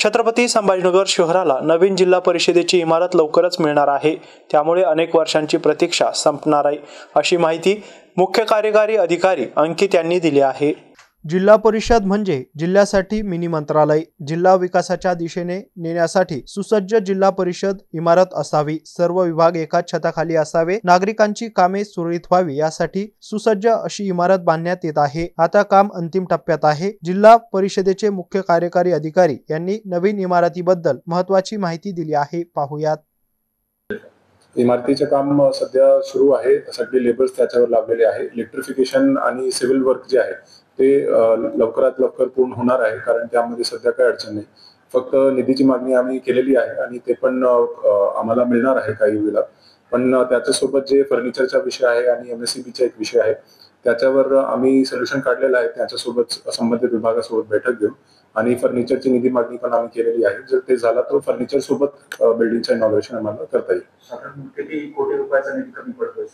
छत्रपती संभाजीनगर शहराला नवीन जिल्हा परिषदेची इमारत लवकरच मिळणार आहे। त्यामुळे अनेक वर्षांची प्रतीक्षा संपणार आहे, अशी माहिती मुख्य कार्यकारी अधिकारी अंकित यांनी दिली आहे। जिल्हा परिषद म्हणजे जिल्ह्यासाठी मिनी मंत्रालय। जिल्हा विकासाच्या दिशेने नेण्यासाठी सुसज्ज जिल्हा परिषद इमारत असावी। सर्व विभाग एकाच छताखाली असावे। नागरिकांची कामे सुरळीत व्हावी यासाठी सुसज्ज अशी इमारत बांधण्यात येत आहे। आता काम अंतिम टप्प्यात आहे। जिल्हा परिषदेचे मुख्य कार्यकारी अधिकारी यांनी नवीन इमारतीबद्दल महत्त्वाची माहिती दिली आहे। पाहूयात। इमारतीचे काम सध्या सुरू आहे। सगळे लेबर्स त्याच्यावर लागलेले आहे। इलेक्ट्रिफिकेशन आणि सिव्हिल वर्क जे आहे ते लवकरात लवकर पूर्ण होणार आहे, कारण त्यामध्ये सध्या काही अडचण नाही। फक्त निधीची मागणी आम्ही केलेली आहे आणि ते पण आम्हाला मिळणार आहे काही वेळा। पण त्याच्यासोबत जे फर्निचरचा विषय आहे आणि MSCBचा एक विषय आहे, त्याच्यावर आम्ही सोल्युशन काढलेलं आहे। त्याच्यासोबत संबंधित विभागासोबत बैठक घेऊन आणि फर्निचरची निधी मागणी पण आम्ही केलेली आहे। जर ते झाला तर फर्निचर सोबत बिल्डिंगचं इनॉग्रेशन आम्हाला करता येईल। साधारण किती कोटी रुपयाचा निधी कमी पडतोय?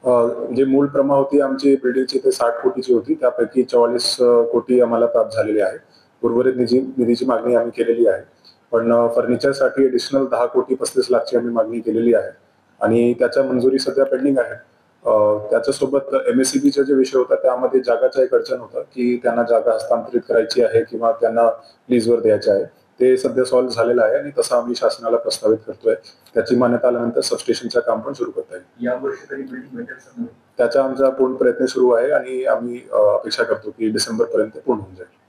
जे मूळ प्रमा होती आमची बिल्डिंगची ते 60 कोटीची होती, त्यापैकी 44 कोटी आम्हाला प्राप्त झालेले आहे। उर्वरित निधीची मागणी आम्ही केलेली आहे। पण फर्निचरसाठी ॲडिशनल 10 कोटी 35 लाखची आम्ही मागणी केलेली आहे आणि त्याच्या मंजुरी सध्या पेंडिंग आहे। त्याच्यासोबत MSCBचा जे विषय होता त्यामध्ये जागाचा एक अडचण होता की त्यांना जागा हस्तांतरित करायची आहे किंवा त्यांना लीजवर द्यायची आहे। ते सध्या सॉल्व्ह झालेलं आहे आणि तसं आम्ही शासनाला प्रस्तावित करतोय। त्याची मान्यता आल्यानंतर सबस्टेशनचं काम पण सुरू करता येईल। या वर्षी तरी बिल्डिंग भेटेल? त्याचा आमचा पूर्ण प्रयत्न सुरू आहे आणि आम्ही अपेक्षा करतो की डिसेंबर पर्यंत पूर्ण होऊन जाईल।